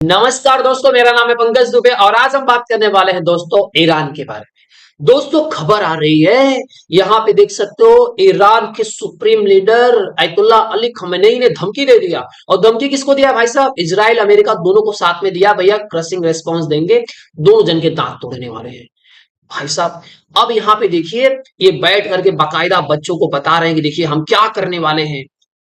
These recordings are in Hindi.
नमस्कार दोस्तों, मेरा नाम है पंकज दुबे और आज हम बात करने वाले हैं दोस्तों ईरान के बारे में। दोस्तों खबर आ रही है, यहाँ पे देख सकते हो ईरान के सुप्रीम लीडर अयतुल्ला अली खमेनेई ने धमकी दे दिया। और धमकी किसको दिया भाई साहब? इजराइल अमेरिका दोनों को साथ में दिया, भैया क्रशिंग रेस्पॉन्स देंगे, दोनों जन के दांत तोड़ने वाले हैं भाई साहब। अब यहाँ पे देखिए, ये बैठ करके बाकायदा बच्चों को बता रहे हैं कि देखिए हम क्या करने वाले हैं।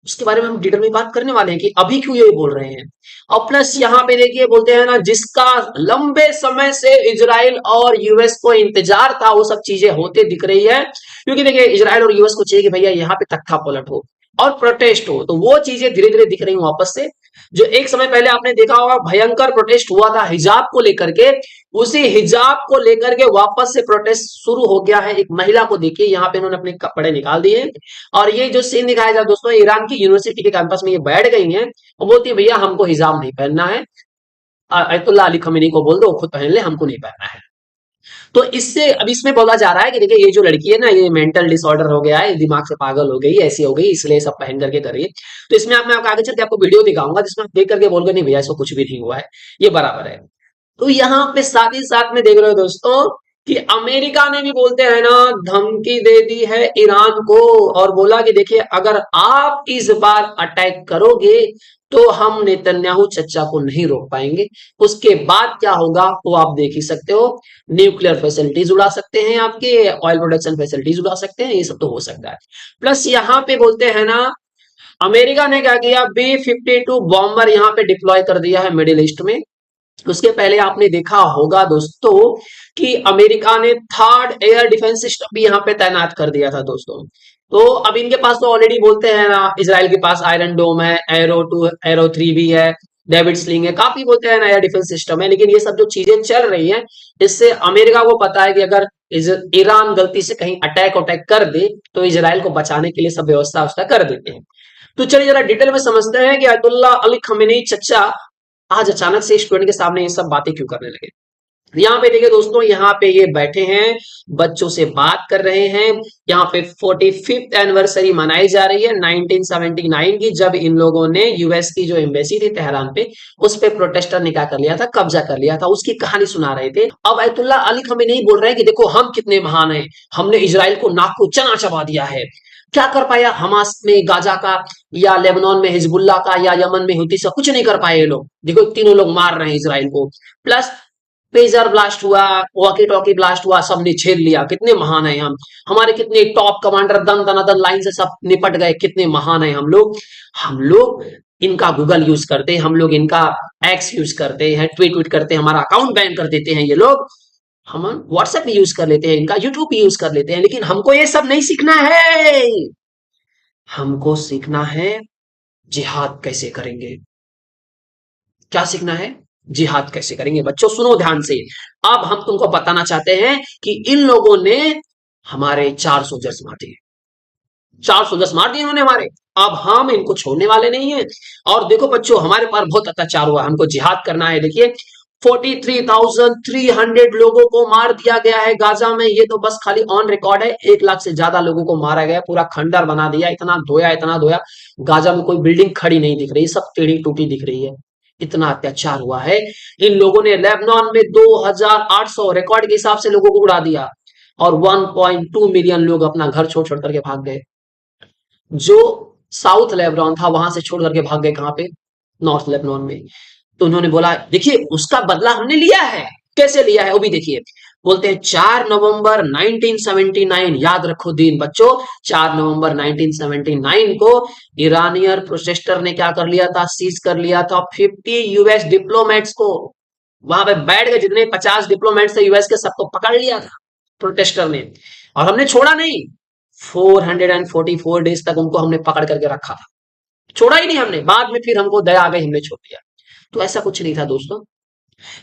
उसके बारे में हम डिटेल में बात करने वाले हैं कि अभी क्यों ये बोल रहे हैं। और प्लस यहाँ पे देखिए, बोलते हैं ना, जिसका लंबे समय से इजराइल और यूएस को इंतजार था वो सब चीजें होते दिख रही है। क्योंकि देखिए इजराइल और यूएस को चाहिए कि भैया यहाँ पे तख्ता पलट हो और प्रोटेस्ट हो, तो वो चीजें धीरे धीरे दिख रही हैं वापस से। जो एक समय पहले आपने देखा होगा भयंकर प्रोटेस्ट हुआ था हिजाब को लेकर के, उसी हिजाब को लेकर के वापस से प्रोटेस्ट शुरू हो गया है। एक महिला को देखिए, यहाँ पे इन्होंने अपने कपड़े निकाल दिए और ये जो सीन दिखाया जाए दोस्तों, ईरान की यूनिवर्सिटी के कैंपस में ये बैठ गई हैं और बोलती है भैया हमको हिजाब नहीं पहनना है। अयतुल्ला अली खमेनी को बोल दो खुद पहन ले, हमको नहीं पहनना है। तो इससे अब इसमें बोला जा रहा है कि देखिए ये जो लड़की है ना, ये मेंटल डिसऑर्डर हो गया है, दिमाग से पागल हो गई, ऐसी हो गई, इसलिए सब पहन करके करिए। तो इसमें मैं आपको आगे चल के आपको वीडियो दिखाऊंगा जिसमें आप देख करके बोलोगे नहीं भैया इसको कुछ भी नहीं हुआ है, ये बराबर है। तो यहाँ पे साथ ही साथ में देख रहे हो दोस्तों कि अमेरिका ने भी, बोलते हैं ना, धमकी दे दी है ईरान को और बोला कि देखिए अगर आप इस बार अटैक करोगे तो हम नेतन्याहू चचा को नहीं रोक पाएंगे। उसके बाद क्या होगा वो आप देख ही सकते हो। न्यूक्लियर फैसिलिटीज उड़ा सकते हैं, आपके ऑयल प्रोडक्शन फैसिलिटीज उड़ा सकते हैं, ये सब तो हो सकता है। प्लस यहाँ पे बोलते हैं ना, अमेरिका ने क्या किया, B-52 बॉम्बर यहाँ पे डिप्लॉय कर दिया है मिडिल ईस्ट में। उसके पहले आपने देखा होगा दोस्तों कि अमेरिका ने थर्ड एयर डिफेंस सिस्टम भी यहाँ पे तैनात कर दिया था दोस्तों। तो अब इनके पास तो ऑलरेडी, बोलते हैं ना, इजराइल के पास आयरन डोम है, एरो 2 एरो 3 भी है, डेविड स्लिंग है, काफी, बोलते हैं ना, एयर डिफेंस सिस्टम है। लेकिन ये सब जो चीजें चल रही हैं, इससे अमेरिका को पता है कि अगर ईरान गलती से कहीं अटैक अटैक कर दे तो इजराइल को बचाने के लिए सब व्यवस्था उसका कर देते हैं। तो चलिए जरा डिटेल में समझते हैं कि अयतुल्ला अली खमेनी चचा आज अचानक से स्टूडेंट के सामने ये सब बातें क्यों करने लगे। यहाँ पे देखिए दोस्तों, यहाँ पे ये बैठे हैं, बच्चों से बात कर रहे हैं। यहाँ पे 45th एनिवर्सरी मनाई जा रही है 1979 की, जब इन लोगों ने यूएस की जो एम्बेसी थी तेहरान पे, उस पे प्रोटेस्टर ने क्या कर लिया था, कब्जा कर लिया था, उसकी कहानी सुना रहे थे। अब अयतुल्ला अली खमेनी बोल रहे हैं कि देखो हम कितने महान हैं, हमने इजराइल को नाक को चना चबा दिया है। क्या कर पाया हमास में गाजा का, या लेबनान में हिजबुल्ला का, या यमन में हुती से, कुछ नहीं कर पाए ये लोग। देखो तीनों लोग मार रहे हैं इजराइल को। प्लस पेजर ब्लास्ट हुआ, वॉकी टॉकी ब्लास्ट हुआ, सबने छेद लिया, कितने महान है हम। हमारे कितने टॉप कमांडर दन दनादन लाइन से सब निपट गए, कितने महान है हम लोग। हम लोग इनका गूगल यूज करते हैं, हम लोग इनका एक्स यूज करते हैं, ट्वीट करते हैं, हमारा अकाउंट बैन कर देते हैं ये लोग। हम व्हाट्सएप भी यूज कर लेते हैं, इनका यूट्यूब भी यूज कर लेते हैं। लेकिन हमको ये सब नहीं सीखना है, हमको सीखना है जिहाद कैसे करेंगे। क्या सीखना है? जिहाद कैसे करेंगे। बच्चों सुनो ध्यान से, अब हम तुमको बताना चाहते हैं कि इन लोगों ने हमारे 4 सोल्जर्स मार दिए, 4 सोल्जर्स मार दिए इन्होंने हमारे। अब हम इनको छोड़ने वाले नहीं है। और देखो बच्चों, हमारे पर बहुत अत्याचार हुआ, हमको जिहाद करना है। देखिए 43,300 लोगों को मार दिया गया है गाजा में, ये तो बस खाली ऑन रिकॉर्ड है। 1 लाख से ज्यादा लोगों को मारा गया, पूरा खंडर बना दिया, इतना धोया इतना धोया, गाजा में कोई बिल्डिंग खड़ी नहीं दिख रही, सब टेढ़ी टूटी दिख रही है। इतना अत्याचार हुआ है। इन लोगों ने लेबनान में 2,800 रिकॉर्ड के हिसाब से लोगों को उड़ा दिया और 1.2 मिलियन लोग अपना घर छोड़ छोड़ करके भाग गए। जो साउथ लेबनान था वहां से छोड़ करके भाग गए, कहां पे? नॉर्थ लेबनान में। तो उन्होंने बोला देखिए उसका बदला हमने लिया है। कैसे लिया है वो भी देखिए। बोलते हैं 4 नवंबर 1979, याद रखो दिन बच्चों, 4 नवंबर 1979 को ईरानियर प्रोटेस्टर ने क्या कर लिया था, सीज कर लिया था 50 यूएस डिप्लोमेट्स को। वहां पे बैठ गए, जितने 50 डिप्लोमेट्स थे यूएस के, सबको पकड़ लिया था प्रोटेस्टर ने। और हमने छोड़ा नहीं, 444 डेज तक उनको हमने पकड़ करके रखा था, छोड़ा ही नहीं हमने। बाद में फिर हमको दया आ गई, हमने छोड़ दिया। तो ऐसा कुछ नहीं था दोस्तों।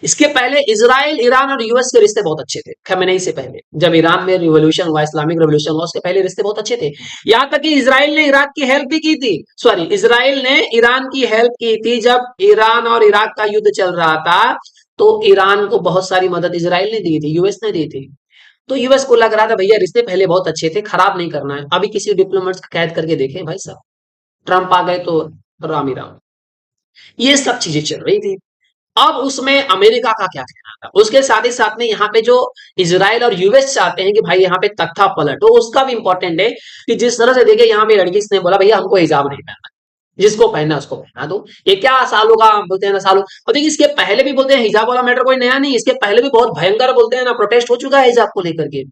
इसके पहले इजराइल, ईरान और यूएस के रिश्ते बहुत अच्छे थे। खमेनेई से पहले, जब ईरान में रिवॉल्यूशन हुआ, इस्लामिक रिवॉल्यूशन हुआ, उसके पहले रिश्ते बहुत अच्छे थे। यहां तक कि इजराइल ने इराक की हेल्प भी की थी, सॉरी, इजराइल ने ईरान की हेल्प की थी। जब ईरान और इराक का युद्ध चल रहा था तो ईरान को बहुत सारी मदद इजराइल ने दी थी, यूएस ने दी थी। तो यूएस को लग रहा था भैया रिश्ते पहले बहुत अच्छे थे, खराब नहीं करना है। अभी किसी डिप्लोमेट्स का कैद करके देखें भाई साहब, ट्रंप आ गए तो राम ही राम। ये सब चीजें चल रही थी। अब उसमें अमेरिका का क्या कहना था, उसके साथ ही साथ में यहाँ पे जो इसराइल और यूएस चाहते हैं कि भाई यहाँ पे तख्ता पलट हो, उसका भी इंपॉर्टेंट है कि जिस तरह से देखिए यहाँ पे लड़की ने बोला भैया हमको हिजाब नहीं पहनना, जिसको पहनना है उसको पहना दो। ये क्या सालों का बोलते हैं ना, सालों। और देखिए इसके पहले भी बोलते हैं हिजाब वाला मैटर कोई नया नहीं, इसके पहले भी बहुत भयंकर बोलते हैं ना प्रोटेस्ट हो चुका है हिजाब को लेकर के।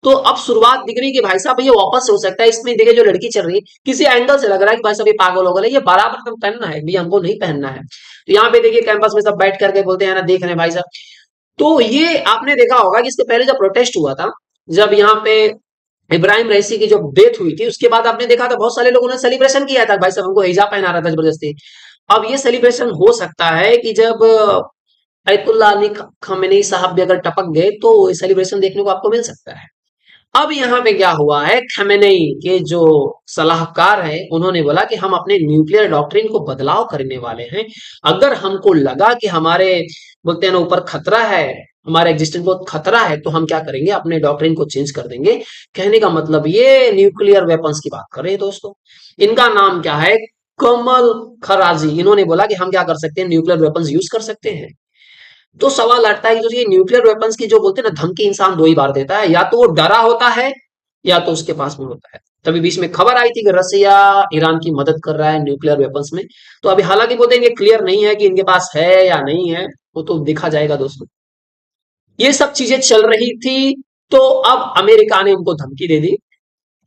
तो अब शुरुआत दिख रही है कि भाई साहब ये वापस से हो सकता है। इसमें देखिए जो लड़की चल रही है किसी एंगल से लग रहा है कि भाई साहब ये पागल हो गए, ये बराबर तो पहनना है भी, हमको नहीं पहनना है। तो यहाँ पे देखिए कैंपस में सब बैठ करके बोलते हैं ना, देख रहे हैं भाई साहब। तो ये आपने देखा होगा कि इसके पहले जब प्रोटेस्ट हुआ था, जब यहाँ पे इब्राहिम रईसी की जो डेथ हुई थी, उसके बाद आपने देखा था बहुत सारे लोगों ने सेलिब्रेशन किया था, भाई साहब हमको हिजाब पहना रहा था जबरदस्ती। अब ये सेलिब्रेशन हो सकता है कि जब अयतुल्ला अली खमेनी साहब भी अगर टपक गए तो सेलिब्रेशन देखने को आपको मिल सकता है। अब यहाँ पे क्या हुआ है, खमेनेई के जो सलाहकार हैं उन्होंने बोला कि हम अपने न्यूक्लियर डॉक्ट्रिन को बदलाव करने वाले हैं। अगर हमको लगा कि हमारे बोलते हैं ना ऊपर खतरा है, हमारे एग्जिस्टेंस को खतरा है, तो हम क्या करेंगे, अपने डॉक्ट्रिन को चेंज कर देंगे। कहने का मतलब ये न्यूक्लियर वेपन्स की बात कर रहे हैं दोस्तों। इनका नाम क्या है, कमल खराजी। इन्होंने बोला कि हम क्या कर सकते हैं, न्यूक्लियर वेपन्स यूज कर सकते हैं। तो सवाल आता है कि जो ये न्यूक्लियर वेपन्स की जो बोलते हैं ना धमकी, इंसान दो ही बार देता है, या तो वो डरा होता है या तो उसके पास में होता है। तभी बीच में खबर आई थी कि रसिया ईरान की मदद कर रहा है न्यूक्लियर वेपन्स में। तो अभी हालांकि बोलते हैं कि क्लियर नहीं है कि इनके पास है या नहीं है, वो तो देखा जाएगा दोस्तों। ये सब चीजें चल रही थी, तो अब अमेरिका ने उनको धमकी दे दी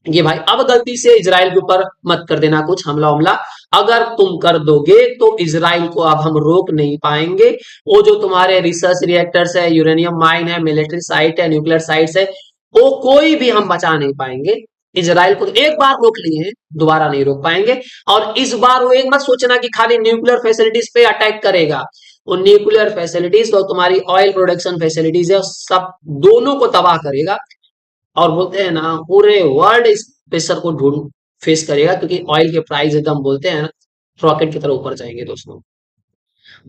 ये भाई अब गलती से इजराइल के ऊपर मत कर देना कुछ हमला उमला। अगर तुम कर दोगे तो इजराइल को अब हम रोक नहीं पाएंगे। वो जो तुम्हारे रिसर्च रिएक्टर्स है, यूरेनियम माइन है, मिलिट्री साइट है, न्यूक्लियर साइट्स है, वो कोई भी हम बचा नहीं पाएंगे। इजराइल को तो एक बार रोक लिए हैं, दोबारा नहीं रोक पाएंगे। और इस बार वो एक मत सोचना कि खाली न्यूक्लियर फैसिलिटीज पे अटैक करेगा। वो न्यूक्लियर फैसिलिटीज और तुम्हारी ऑयल प्रोडक्शन फैसिलिटीज है, सब दोनों को तबाह करेगा। और बोलते हैं ना पूरे वर्ल्ड इस प्रेशर को ढूंढ फेस करेगा, क्योंकि ऑयल के प्राइस एकदम बोलते हैं ना रॉकेट की तरह ऊपर जाएंगे दोस्तों।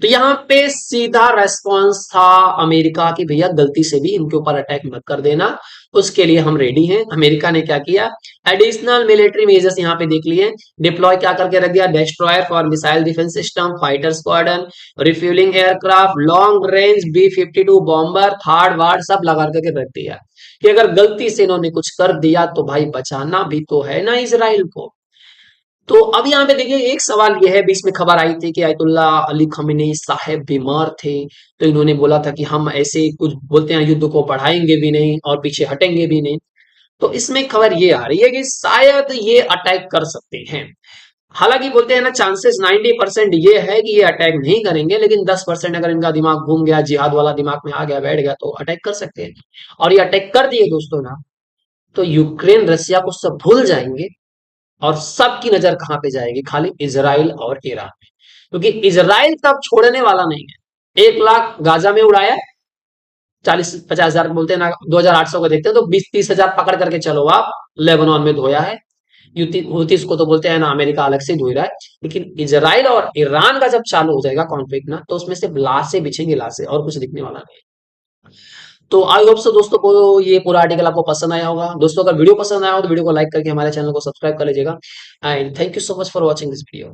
तो यहाँ पे सीधा रेस्पॉन्स था अमेरिका की, भैया गलती से भी इनके ऊपर अटैक मत कर देना, उसके लिए हम रेडी हैं। अमेरिका ने क्या किया, एडिशनल मिलिट्री मेजर्स यहाँ पे देख लिए, डिप्लॉय क्या करके रख दिया, destroyer for missile defence system, fighter squadron, refuelling aircraft, long range B-52 bomber, third ward सब लगा करके रख दिया कि अगर गलती से इन्होंने कुछ कर दिया तो भाई बचाना भी तो है ना इसराइल को। तो अब यहाँ पे देखिए एक सवाल यह है, बीच में खबर आई थी कि आयतुल्ला अली खमेनी साहब बीमार थे, तो इन्होंने बोला था कि हम ऐसे कुछ बोलते हैं युद्ध को बढ़ाएंगे भी नहीं और पीछे हटेंगे भी नहीं। तो इसमें खबर ये आ रही है कि शायद ये अटैक कर सकते हैं। हालांकि बोलते हैं ना चांसेस 90% ये है कि ये अटैक नहीं करेंगे, लेकिन 10% अगर इनका दिमाग घूम गया, जिहाद वाला दिमाग में आ गया, बैठ गया, तो अटैक कर सकते हैं। और ये अटैक कर दिए दोस्तों ना, तो यूक्रेन रसिया को सब भूल जाएंगे और सबकी नजर कहां पे जाएगी, खाली इजराइल और ईरान में। क्योंकि इजराइल तब छोड़ने वाला नहीं है। 1 लाख गाजा में उड़ाया, 40-50 हजार बोलते हैं ना, 2800 को देखते हैं तो 20-30 हजार पकड़ करके चलो आप, लेबनान में धोया है। हुतीस को तो बोलते हैं ना अमेरिका अलग से धो रहा है। लेकिन इजराइल और ईरान का जब चालू हो जाएगा कॉन्फ्लिक्ट ना, तो उसमें सिर्फ लाशें बिछेंगी, लाशें, और कुछ दिखने वाला नहीं। तो आई होप सो दोस्तों को ये पूरा आर्टिकल आपको पसंद आया होगा। दोस्तों अगर वीडियो पसंद आया हो तो वीडियो को लाइक करके हमारे चैनल को सब्सक्राइब कर लीजिएगा। And thank you so much for watching this video.